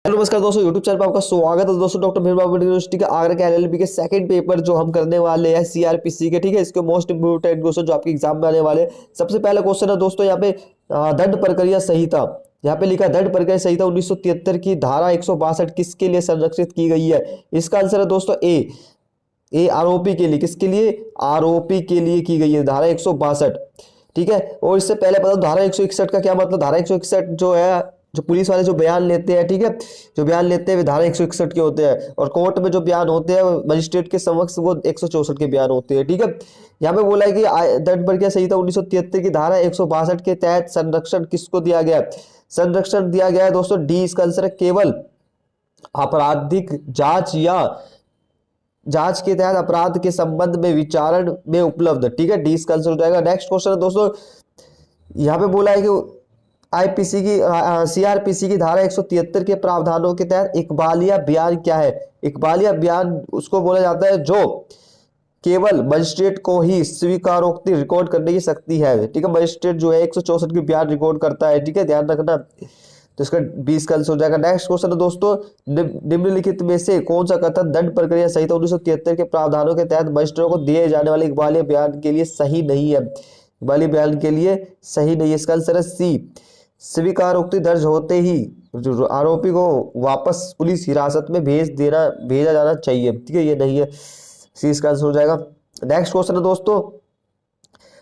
Hello नमस्कार दोस्तों, YouTube channel पर आपका स्वागत है। दोस्तों डॉक्टर भीमराव अम्बेडकर यूनिवर्सिटी के आगरा के एलएलबी के सेकंड पेपर जो हम करने वाले हैं सीआरपीसी के, ठीक है। इसके मोस्ट इंपोर्टेंट क्वेश्चन जो आपके एग्जाम में आने वाले हैं। सबसे पहला क्वेश्चन है दोस्तों यहाँ पे दंड प्रक्रिया संहिता। यहाँ पे लिखा है दंड प्रक्रिया संहिता 1973 की धारा 162 किसके लिए संरक्षित की गई है। इसका आंसर है दोस्तों ए आरोपी के लिए। किसके लिए? आरोपी के लिए की गई है धारा 162, ठीक है। और इससे पहले बता दूं धारा 161 का क्या मतलब। धारा 161 जो है, जो पुलिस वाले जो बयान लेते हैं, ठीक है, जो बयान लेते हैं वे धारा 161 के होते हैं। और कोर्ट में जो बयान होते हैं मजिस्ट्रेट के समक्ष वो 164 के बयान होते हैं, ठीक है। यहाँ पे बोला है कि दंड प्रक्रिया संहिता 1973 की धारा 162 के तहत संरक्षण किसको दिया गया? संरक्षण दिया गया है दोस्तों डी। इसका आंसर है केवल आपराधिक जांच या जांच के तहत अपराध के संबंध में विचारण में उपलब्ध, ठीक है। डी इसका आंसर हो जाएगा। नेक्स्ट क्वेश्चन है दोस्तों, यहाँ पे बोला है कि आईपीसी की सीआरपीसी की धारा 173 के प्रावधानों के तहत इकबालिया बयान क्या है? इकबालिया बयान उसको बोला जाता है जो केवल मजिस्ट्रेट को ही स्वीकारोक्ति रिकॉर्ड करने की शक्ति है, ठीक है। मजिस्ट्रेट जो है 164 की बयान रिकॉर्ड करता है, ठीक है, ध्यान रखना। तो इसका 20 का आंसर हो जाएगा। नेक्स्ट क्वेश्चन है दोस्तों, निम्नलिखित में से कौन सा कथन दंड प्रक्रिया संहिता 1973 के प्रावधानों के तहत मजिस्ट्रेटों को दिए जाने वाले इकबालिया बयान के लिए सही नहीं है? इकबालिया बयान के लिए सही नहीं है। इसका आंसर है सी। स्वीकारोक्ति दर्ज होते ही जो आरोपी को वापस पुलिस हिरासत में भेजा जाना चाहिए, ठीक है, ये नहीं है। सी इसका आंसर हो जाएगा। नेक्स्ट क्वेश्चन है दोस्तों,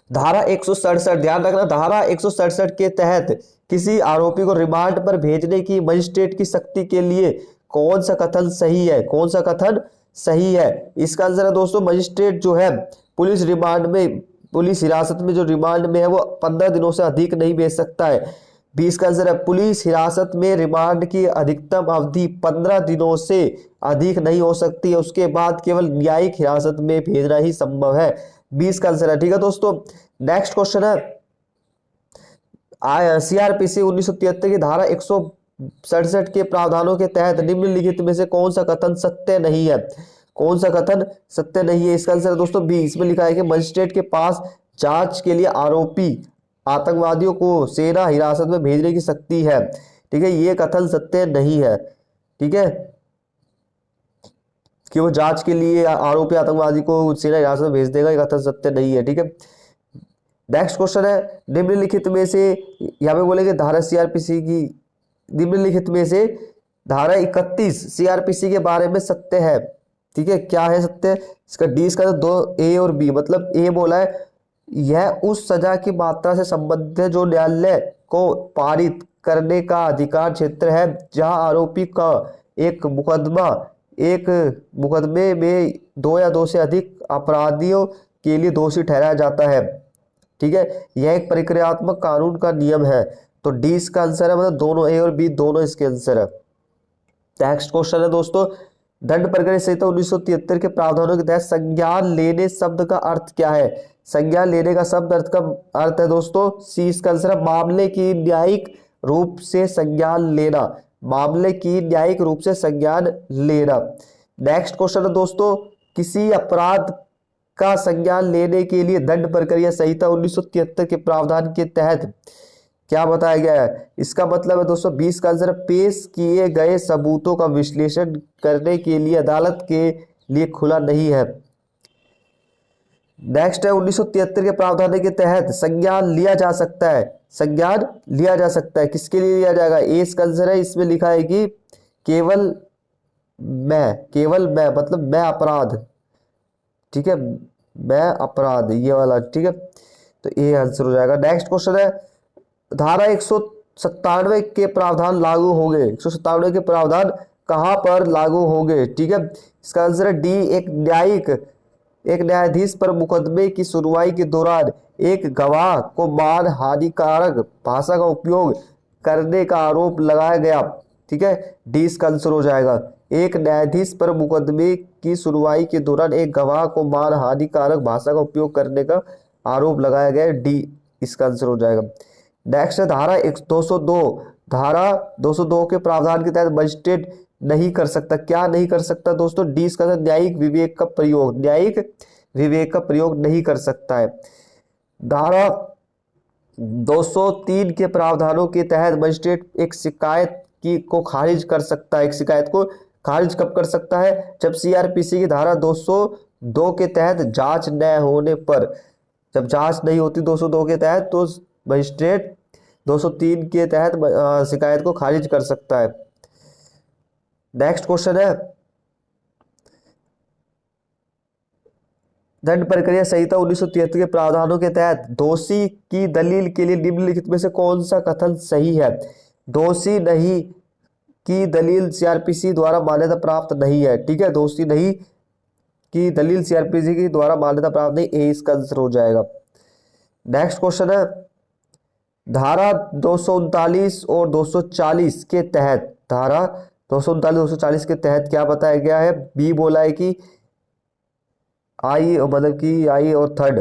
धारा 167, ध्यान रखना, धारा 167 के तहत किसी आरोपी को रिमांड पर भेजने की मजिस्ट्रेट की शक्ति के लिए कौन सा कथन सही है? कौन सा कथन सही है? इसका आंसर है दोस्तों मजिस्ट्रेट जो है पुलिस रिमांड में, पुलिस हिरासत में जो रिमांड में है वो 15 दिनों से अधिक नहीं भेज सकता है। 20 का आंसर है पुलिस हिरासत में रिमांड की अधिकतम अवधि 15 दिनों से अधिक नहीं हो सकती है। उसके बाद केवल न्यायिक हिरासत में भेजना ही संभव है। 20 का आंसर है, ठीक है दोस्तों। नेक्स्ट क्वेश्चन है, सीआरपीसी 1973 की धारा 167 के प्रावधानों के तहत निम्नलिखित में से कौन सा कथन सत्य नहीं है? कौन सा कथन सत्य नहीं है? इसका आंसर है दोस्तों बी। इसमें लिखा है कि मजिस्ट्रेट के पास जांच के लिए आरोपी आतंकवादियों को सेना हिरासत में भेजने की शक्ति है, ठीक है, ये कथन सत्य नहीं है, ठीक है, कि वो जांच के लिए आरोपी आतंकवादी को सेना हिरासत में भेज देगा, ये कथन सत्य नहीं है, ठीक है। नेक्स्ट क्वेश्चन है, निम्नलिखित में से, यहाँ पे बोलेंगे धारा सीआरपीसी की, निम्नलिखित में से धारा 31 सीआरपीसी के बारे में सत्य है, ठीक है, क्या है सत्य? इसका डी इसका दो ए और बी। मतलब ए बोला है यह उस सजा की मात्रा से संबंधित है जो न्यायालय को पारित करने का अधिकार क्षेत्र है जहां आरोपी का एक मुकदमे में 2 या 2 से अधिक अपराधियों के लिए दोषी ठहराया जाता है, ठीक है। यह एक प्रक्रियात्मक कानून का नियम है। तो डी इसका आंसर है, मतलब दोनों ए और बी दोनों इसके आंसर है। नेक्स्ट क्वेश्चन है दोस्तों, दंड प्रक्रिया संहिता 1973 के प्रावधानों के तहत संज्ञान लेने शब्द का अर्थ क्या है? संज्ञान लेने का शब्द अर्थ का अर्थ है दोस्तों सी इसका आंसर है मामले की न्यायिक रूप से संज्ञान लेना। मामले की न्यायिक रूप से संज्ञान लेना। नेक्स्ट क्वेश्चन है दोस्तों, किसी अपराध का संज्ञान लेने के लिए दंड प्रक्रिया संहिता 1973 के प्रावधान के तहत क्या बताया गया है? इसका मतलब है दोस्तों 20 का आंसर पेश किए गए सबूतों का विश्लेषण करने के लिए अदालत के लिए खुला नहीं है। नेक्स्ट है 1973 के प्रावधान के तहत संज्ञान लिया जा सकता है। संज्ञान लिया जा सकता है, किसके लिए लिया जाएगा? ए इसका आंसर है, इसमें लिखा है कि केवल मैं मतलब मैं अपराध, ठीक है, मैं अपराध, ये वाला, ठीक है, तो ये आंसर हो जाएगा। नेक्स्ट क्वेश्चन है, धारा 197 के प्रावधान लागू होंगे। 197 के प्रावधान कहां पर लागू होंगे, ठीक है, इसका आंसर है डी। एक न्यायाधीश पर मुकदमे की सुनवाई के दौरान एक गवाह को मान हानिकारक भाषा का उपयोग करने का आरोप लगाया गया, ठीक है, डी इसका आंसर हो जाएगा। एक न्यायाधीश पर मुकदमे की सुनवाई के दौरान एक गवाह को मान हानिकारक भाषा का उपयोग करने का आरोप लगाया गया, डी इसका आंसर हो जाएगा। नेक्स्ट है धारा 202। धारा 202 के प्रावधान के तहत मजिस्ट्रेट नहीं कर सकता, क्या नहीं कर सकता दोस्तों? डी इसका न्यायिक विवेक का प्रयोग, न्यायिक विवेक का प्रयोग नहीं कर सकता है। धारा 203 के प्रावधानों के तहत मजिस्ट्रेट एक शिकायत की को खारिज कर सकता है, एक शिकायत को खारिज कब कर सकता है, जब सीआरपीसी की धारा 202 के तहत जांच न होने पर, जब जांच नहीं होती 202 के तहत तो मजिस्ट्रेट 203 के तहत शिकायत को खारिज कर सकता है। नेक्स्ट क्वेश्चन है, दंड प्रक्रिया संहिता 1973 के प्रावधानों के तहत दोषी की दलील के लिए निम्नलिखित में से कौन सा कथन सही है। दोषी नहीं की दलील सीआरपीसी द्वारा मान्यता प्राप्त नहीं है, ठीक है, दोषी नहीं की दलील सीआरपीसी की द्वारा मान्यता प्राप्त नहीं, ए इसका आंसर हो जाएगा। नेक्स्ट क्वेश्चन है, धारा 239 और 240 के तहत, धारा 239 240 के तहत क्या बताया गया है। बी बोला है कि आई मतलब कि आई और थर्ड,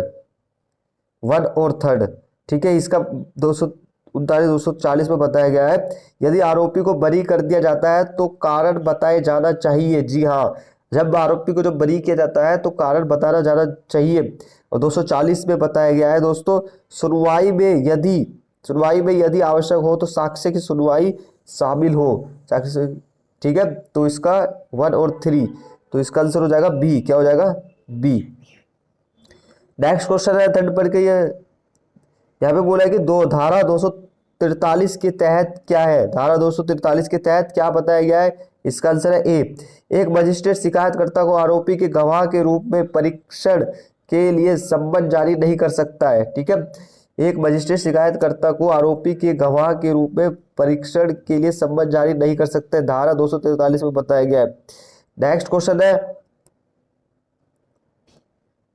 वन और थर्ड, ठीक है, इसका 239 240 में बताया गया है, यदि आरोपी को बरी कर दिया जाता है तो कारण बताए जाना चाहिए। जी हाँ, जब आरोपी को जब बरी किया जाता है तो कारण बताना जाना चाहिए। और 240 में बताया गया है दोस्तों, सुनवाई में यदि आवश्यक हो तो साक्ष्य की सुनवाई शामिल हो, साक्ष्य, ठीक है, तो इसका 1 और 3, तो इसका आंसर हो जाएगा बी, क्या हो जाएगा, बी। नेक्स्ट क्वेश्चन है, दंड प्रक्रिया, यहाँ पे बोला है कि धारा 243 के तहत क्या है, धारा 243 के तहत क्या बताया गया है, इसका आंसर है ए। एक मजिस्ट्रेट शिकायतकर्ता को आरोपी के गवाह के रूप में परीक्षण के लिए सम्मन जारी नहीं कर सकता है, ठीक है, एक मजिस्ट्रेट शिकायतकर्ता को आरोपी के गवाह के रूप में परीक्षण के लिए सम्मन जारी नहीं कर सकते, धारा 243 में बताया गया है। नेक्स्ट क्वेश्चन है,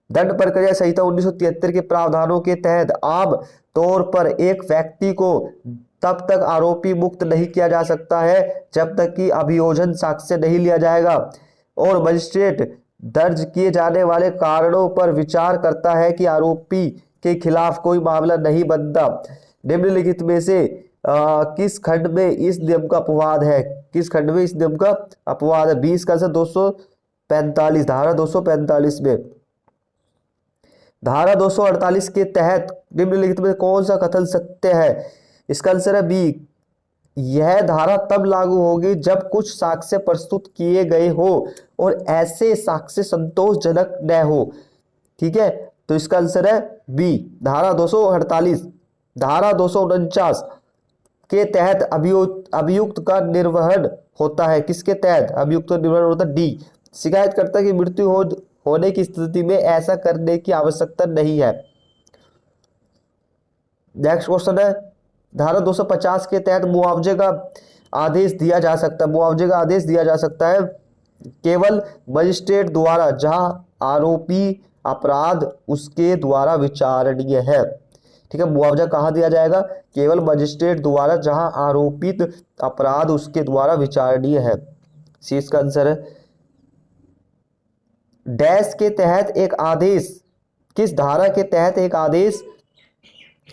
दंड प्रक्रिया संहिता 1973 के प्रावधानों के तहत आम तौर पर एक व्यक्ति को तब तक आरोपी मुक्त नहीं किया जा सकता है जब तक कि अभियोजन साक्ष्य नहीं लिया जाएगा और मजिस्ट्रेट दर्ज किए जाने वाले कारणों पर विचार करता है कि आरोपी के खिलाफ कोई मामला नहीं बनता। निम्नलिखित में से किस खंड में इस नियम का अपवाद है, किस खंड में इस नियम का अपवाद है। 20 का आंसर 245, धारा 245 में। धारा 248 के तहत निम्नलिखित में कौन सा कथन सत्य है, इसका आंसर है बी, यह धारा तब लागू होगी जब कुछ साक्ष्य प्रस्तुत किए गए हो और ऐसे साक्ष्य संतोषजनक न हो, ठीक है, तो इसका आंसर है बी, धारा 248। धारा 249 के तहत अभियुक्त का निर्वहन होता है, किसके तहत अभियुक्त का निर्वहन होता है, डी, शिकायतकर्ता की मृत्यु होने की स्थिति में ऐसा करने की आवश्यकता नहीं है। नेक्स्ट क्वेश्चन है, धारा 250 के तहत मुआवजे का आदेश दिया जा सकता है, मुआवजे का आदेश दिया जा सकता है केवल मजिस्ट्रेट द्वारा जहां आरोपी अपराध उसके द्वारा विचारणीय है, ठीक है, मुआवजा कहां दिया जाएगा, केवल मजिस्ट्रेट द्वारा जहां आरोपित अपराध उसके द्वारा विचारणीय है, सी इसका आंसर है। डैश के तहत एक आदेश, किस धारा के तहत एक आदेश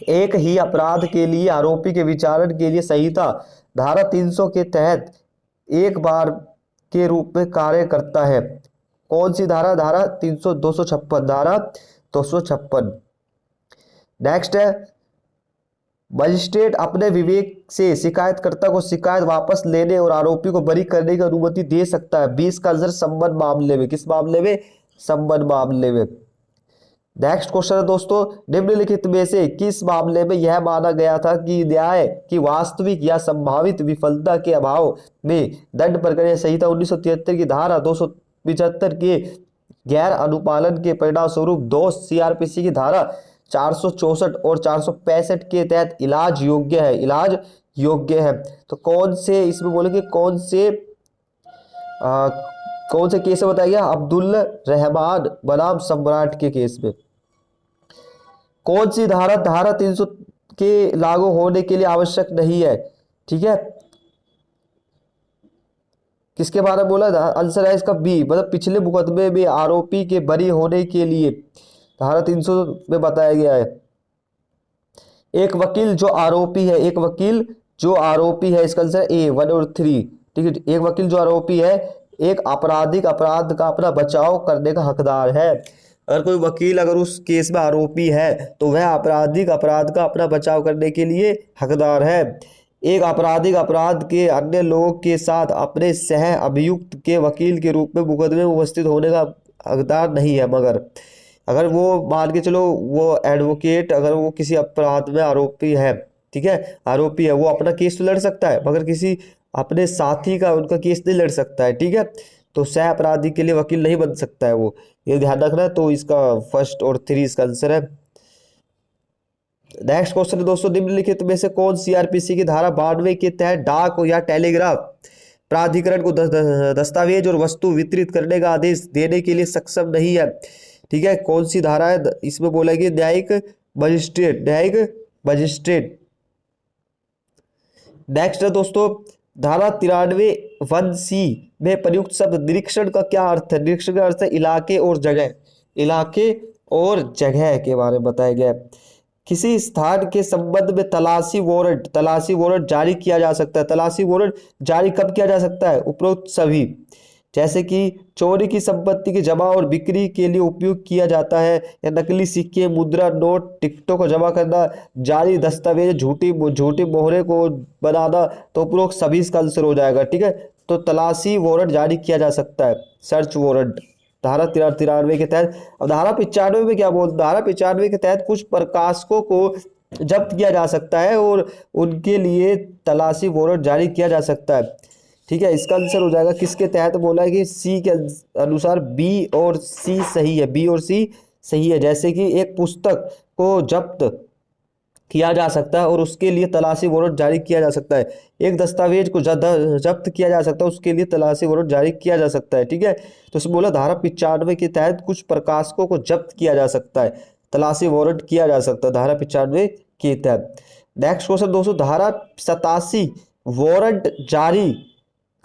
एक ही अपराध के लिए आरोपी के विचारण के लिए संहिता धारा 300 के तहत एक बार के रूप में कार्य करता है, कौन सी धारा, धारा 300 256, धारा 256। नेक्स्ट है, मजिस्ट्रेट अपने विवेक से शिकायतकर्ता को शिकायत वापस लेने और आरोपी को बरी करने की अनुमति दे सकता है। 20 का आंसर संबंध मामले में, किस मामले में, संबंध मामले में। नेक्स्ट क्वेश्चन है दोस्तों, निम्नलिखित में से किस मामले में यह माना गया था कि न्याय की वास्तविक या संभावित विफलता के अभाव में दंड प्रक्रिया संहिता 1973 की धारा 275 के गैर अनुपालन के परिणाम स्वरूप दोष सीआरपीसी की धारा 464 और 465 के तहत इलाज योग्य है, इलाज योग्य है। तो कौन से इसमें बोलेंगे, कौन से केस में बताया गया, अब्दुल रहमान बनाम सम्राट के केस में। कौन सी धारा, धारा 300 के लागू होने के लिए आवश्यक नहीं है, ठीक है, किसके बारे में बोला, आंसर है इसका बी, मतलब पिछले मुकदमे में आरोपी के बरी होने के लिए धारा 300 में बताया गया है। एक वकील जो आरोपी है, एक वकील जो आरोपी है, इसका आंसर ए 1 और 3, ठीक है, एक वकील जो आरोपी है एक आपराधिक अपराध का अपना बचाव करने का हकदार है। अगर कोई वकील अगर उस केस में आरोपी है तो वह आपराधिक अपराध का अपना बचाव करने के लिए हकदार है। एक आपराधिक अपराध के अन्य लोगों के साथ अपने सह अभियुक्त के वकील के रूप में मुकदमे में उपस्थित होने का हकदार नहीं है, मगर अगर वो मान के चलो वो एडवोकेट अगर वो किसी अपराध में आरोपी है, ठीक है, आरोपी है, वो अपना केस तो लड़ सकता है मगर किसी अपने साथी का उनका केस नहीं लड़ सकता है, ठीक है। तो सह अपराधी के लिए वकील नहीं बन सकता है वो, ये ध्यान रखना है। तो इसका फर्स्ट और थ्री इसका आंसर है। नेक्स्ट क्वेश्चन है दोस्तों, निम्नलिखित में से कौन सीआरपीसी की धारा 92 के तहत डाक या टेलीग्राफ प्राधिकरण को दस्तावेज और वस्तु वितरित करने का आदेश देने के लिए सक्षम नहीं है, ठीक है। कौन सी धारा है इसमें? बोला कि न्यायिक मजिस्ट्रेट, न्यायिक मजिस्ट्रेट। नेक्स्ट है दोस्तों, धारा 93(1)(c) में प्रयुक्त शब्द निरीक्षण का क्या अर्थ है? निरीक्षण का अर्थ है इलाके और जगह, इलाके और जगह के बारे में बताया गया है। किसी स्थान के संबंध में तलाशी वारंट जारी किया जा सकता है। तलाशी वारंट जारी कब किया जा सकता है? उपरोक्त सभी, जैसे कि चोरी की संपत्ति की जमा और बिक्री के लिए उपयोग किया जाता है, या नकली सिक्के, मुद्रा, नोट, टिकटों को जमा करना, जाली दस्तावेज, झूठी झूठी मोहरे को बनाना, तो उपरोक्त सभी इसका आंसर हो जाएगा, ठीक है। तो तलाशी वारंट जारी किया जा सकता है, सर्च वारंट, धारा 93 के तहत। अब धारा 95 में क्या बोल, धारा 95 के तहत कुछ प्रकाशकों को जब्त किया जा सकता है और उनके लिए तलाशी वारंट जारी किया जा सकता है, ठीक है। इसका आंसर हो जाएगा किसके तहत? बोला है कि सी के अनुसार बी और सी सही है, बी और सी सही है। जैसे कि एक पुस्तक को जब्त किया जा सकता है और उसके लिए तलाशी वारंट जारी किया जा सकता है। एक दस्तावेज को जब्त किया जा सकता है, उसके लिए तलाशी वारंट जारी किया जा सकता है, ठीक है। तो इसमें बोला धारा 95 के तहत कुछ प्रकाशकों को जब्त किया जा सकता है, तलाशी वारंट किया जा सकता है धारा 95 के तहत। नेक्स्ट क्वेश्चन दोस्तों, धारा 87 वारंट जारी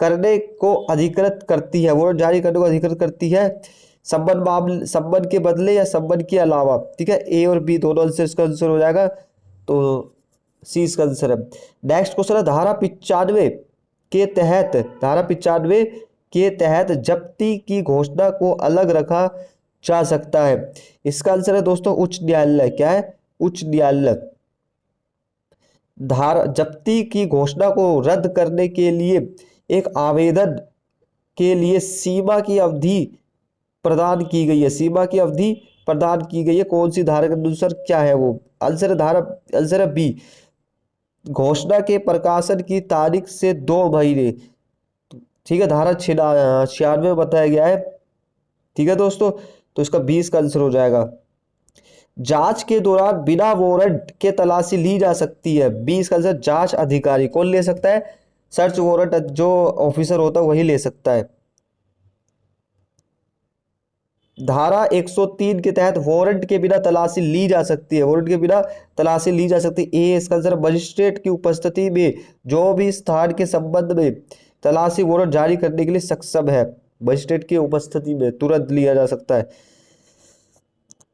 करने को अधिकृत करती है, वारंट जारी करने को अधिकृत करती है संबंध के बदले या संबंध के अलावा, ठीक है। ए और बी दोनों आंसर इसका आंसर हो जाएगा, तो सी इसका आंसर है। नेक्स्ट क्वेश्चन है, धारा 95 के तहत, धारा 95 के तहत जब्ती की घोषणा को अलग रखा जा सकता है। इसका आंसर है दोस्तों उच्च न्यायालय। क्या है? उच्च न्यायालय। धारा जब्ती की घोषणा को रद्द करने के लिए एक आवेदन के लिए सीमा की अवधि प्रदान की गई है, सीमा की अवधि प्रदान की गई है। कौन सी धारा के अनुसार क्या है वो? आंसर है आंसर है बी, घोषणा के प्रकाशन की तारीख से 2 महीने, ठीक है। धारा 96 में बताया गया है, ठीक है दोस्तों। तो इसका 20 का आंसर हो जाएगा। जांच के दौरान बिना वारंट के तलाशी ली जा सकती है। 20 का आंसर जांच अधिकारी। कौन ले सकता है? सर्च वारंट जो ऑफिसर होता है वही ले सकता है। धारा 103 के तहत वारंट के बिना तलाशी ली जा सकती है, वारंट के बिना तलाशी ली जा सकती है। ए इसका आंसर मजिस्ट्रेट की उपस्थिति में जो भी स्थान के संबंध में तलाशी वारंट जारी करने के लिए सक्षम है, मजिस्ट्रेट की उपस्थिति में तुरंत लिया जा सकता है।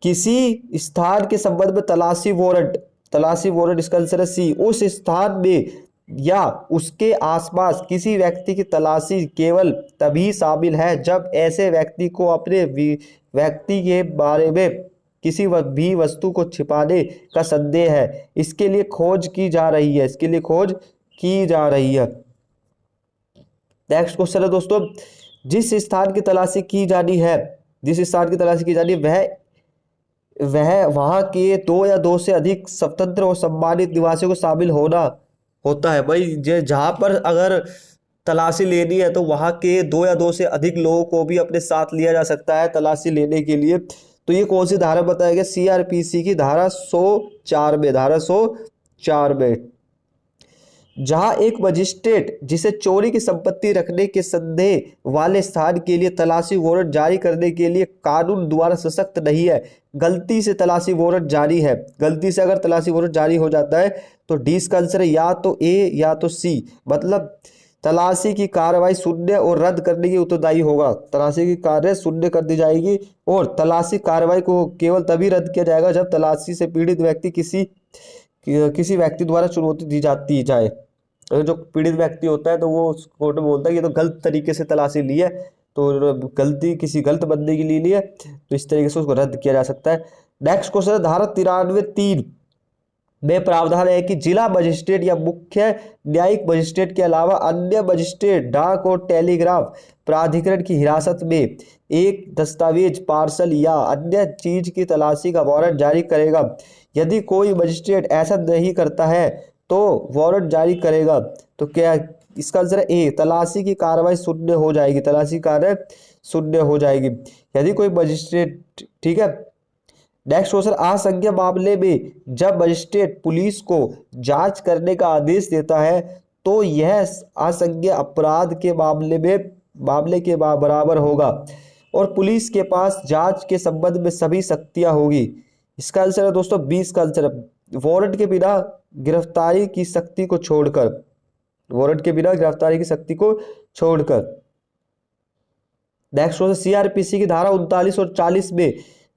किसी स्थान के संबंध में तलाशी वारंट इसका आंसर है सी, उस स्थान में या उसके आसपास किसी व्यक्ति की तलाशी केवल तभी शामिल है जब ऐसे व्यक्ति को अपने व्यक्ति के बारे में किसी भी वस्तु को छिपाने का संदेह है। इसके लिए खोज की जा रही है, इसके लिए खोज की जा रही है। नेक्स्ट क्वेश्चन है दोस्तों, जिस स्थान की तलाशी की जानी है, जिस स्थान की तलाशी की जानी है वह वहां के 2 या 2 से अधिक स्वतंत्र और सम्मानित निवासियों को शामिल होना होता है। भाई जहां पर अगर तलाशी लेनी है तो वहां के 2 या 2 से अधिक लोगों को भी अपने साथ लिया जा सकता है तलाशी लेने के लिए। तो ये कौन सी धारा बताया गया? सीआरपीसी की धारा 104 में, धारा 104 में। जहां एक मजिस्ट्रेट जिसे चोरी की संपत्ति रखने के संदेह वाले स्थान के लिए तलाशी वारंट जारी करने के लिए कानून द्वारा सशक्त नहीं है, गलती से तलाशी वारंट जारी है, गलती से अगर तलाशी वारंट जारी हो जाता है तो डी इसका आंसर है या तो ए या तो सी। मतलब तलाशी की कार्रवाई शून्य और रद्द करने की उत्तरदायी होगा। तलाशी की कार्य शून्य कर दी जाएगी और तलाशी कार्रवाई को केवल तभी रद्द किया जाएगा जब तलाशी से पीड़ित व्यक्ति किसी व्यक्ति द्वारा चुनौती दी जाती जाए। अगर जो पीड़ित व्यक्ति होता है तो वो कोर्ट में बोलता है ये तो गलत तरीके से तलाशी ली है, तो गलती किसी गलत बंदे की ली है, तो इस तरीके से उसको रद्द किया जा सकता है। नेक्स्ट क्वेश्चन है, धारा 93(3) में प्रावधान है कि जिला मजिस्ट्रेट या मुख्य न्यायिक मजिस्ट्रेट के अलावा अन्य मजिस्ट्रेट डाक और टेलीग्राफ प्राधिकरण की हिरासत में एक दस्तावेज, पार्सल या अन्य चीज की तलाशी का वारंट जारी करेगा। यदि कोई मजिस्ट्रेट ऐसा नहीं करता है तो वारंट जारी करेगा। तो क्या इसका आंसर है ए, तलाशी की कार्रवाई शून्य हो जाएगी, तलाशी कार्य शून्य हो जाएगी यदि कोई मजिस्ट्रेट, ठीक है। नेक्स्ट क्वेश्चन, आसंज्ञ मामले में जब मजिस्ट्रेट पुलिस को जांच करने का आदेश देता है तो यह आसंज्ञ अपराध के मामले के बराबर होगा और पुलिस के पास जांच के संबंध में सभी शक्तियां होगी। इसका आंसर है दोस्तों 20 का आंसर है। वारंट के बिना गिरफ्तारी की शक्ति को छोड़कर, वारंट के बिना गिरफ्तारी की शक्ति को छोड़कर। नेक्स्ट क्वेश्चन, सीआरपीसी की धारा 39 और 40 में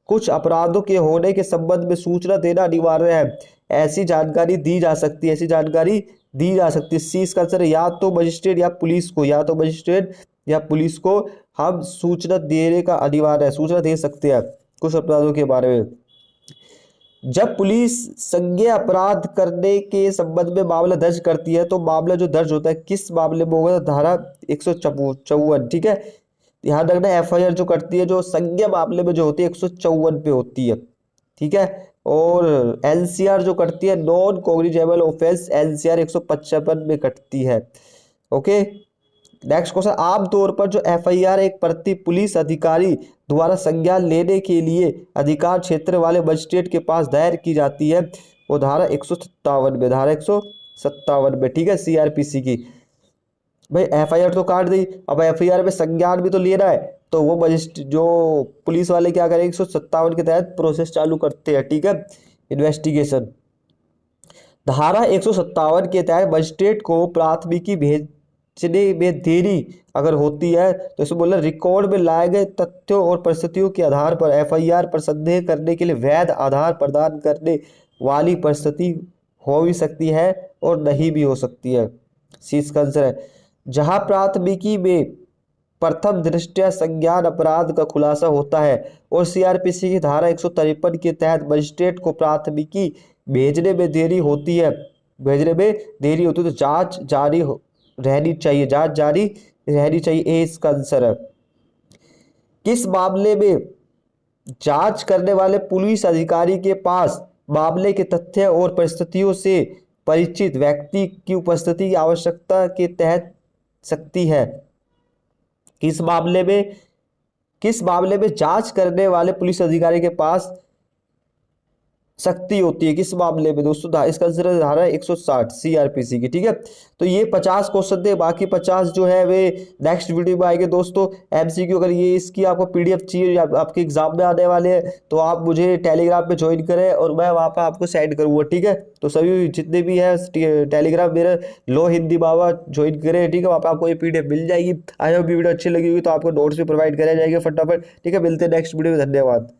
कुछ अपराधों के होने के संबंध में सूचना देना अनिवार्य है। ऐसी जानकारी दी जा सकती है, ऐसी जानकारी दी जा सकती है। सी इसका आंसर है या तो मजिस्ट्रेट या पुलिस को, या तो मजिस्ट्रेट या पुलिस को हम सूचना देने का अनिवार्य है, सूचना दे सकते हैं कुछ अपराधों के बारे में। जब पुलिस संज्ञेय अपराध करने के संबंध में मामला दर्ज करती है तो मामला जो दर्ज होता है किस मामले में होगा, धारा 154, ठीक है। ध्यान रखना, एफआईआर जो करती है जो संज्ञेय मामले में जो होती है 154 पे होती है, ठीक है। और एनसीआर जो करती है नॉन कॉग्निजेबल ऑफेंस, एनसीआर 155 में कटती है। ओके, नेक्स्ट क्वेश्चन, आमतौर पर जो एफआईआर एक प्रति पुलिस अधिकारी द्वारा संज्ञान लेने के लिए अधिकार क्षेत्र वाले मजिस्ट्रेट के पास दायर की जाती है वो धारा 157 में, धारा 157 में, ठीक है, सीआरपीसी की। भाई एफआईआर तो काट दी, अब एफआईआर में संज्ञान भी तो लेना है, तो वो मजिस्ट्रेट जो पुलिस वाले क्या करेंगे 157 के तहत प्रोसेस चालू करते हैं, ठीक है, इन्वेस्टिगेशन। धारा 157 के तहत मजिस्ट्रेट को प्राथमिकी भेजने में देरी अगर होती है तो इसमें बोला रिकॉर्ड में लाए गए तथ्यों और परिस्थितियों के आधार पर एफआईआर पर संदेह करने के लिए वैध आधार प्रदान करने वाली परिस्थिति हो भी सकती है और नहीं भी हो सकती है। सी इसका आंसर है। जहां प्राथमिकी में प्रथम दृष्टया संज्ञान अपराध का खुलासा होता है और सीआरपीसी की धारा 153 के तहत मजिस्ट्रेट को प्राथमिकी भेजने में देरी होती है, तो जांच जारी रहनी चाहिए, जांच जारी रहनी चाहिए, ए इसका आंसर है। किस मामले में जांच करने वाले पुलिस अधिकारी के पास मामले के तथ्य और परिस्थितियों से परिचित व्यक्ति की उपस्थिति की आवश्यकता के तहत सकती है। किस मामले में जांच करने वाले पुलिस अधिकारी के पास शक्ति होती है, किस मामले में दोस्तों, इसका आंसर है धारा 160 सीआरपीसी की, ठीक है। तो ये 50 क्वेश्चन थे, बाकी 50 जो है वे नेक्स्ट वीडियो में आएंगे दोस्तों। एमसीक्यू अगर ये इसकी आपको पीडीएफ चाहिए आपके एग्जाम में आने वाले हैं तो आप मुझे टेलीग्राम पे ज्वाइन करें और मैं वहाँ पर आपको सेंड करूँगा, ठीक है। तो सभी जितने भी है टेलीग्राम मेरा लो हिंदी बाबा ज्वाइन करें, ठीक है, वहाँ पर आपको ये पीडीएफ मिल जाएगी। आई होप वीडियो अच्छी लगी होगी तो आपको नोट्स भी प्रोवाइड कराया जाएगा फटाफट, ठीक है। मिलते हैं नेक्स्ट वीडियो में, धन्यवाद।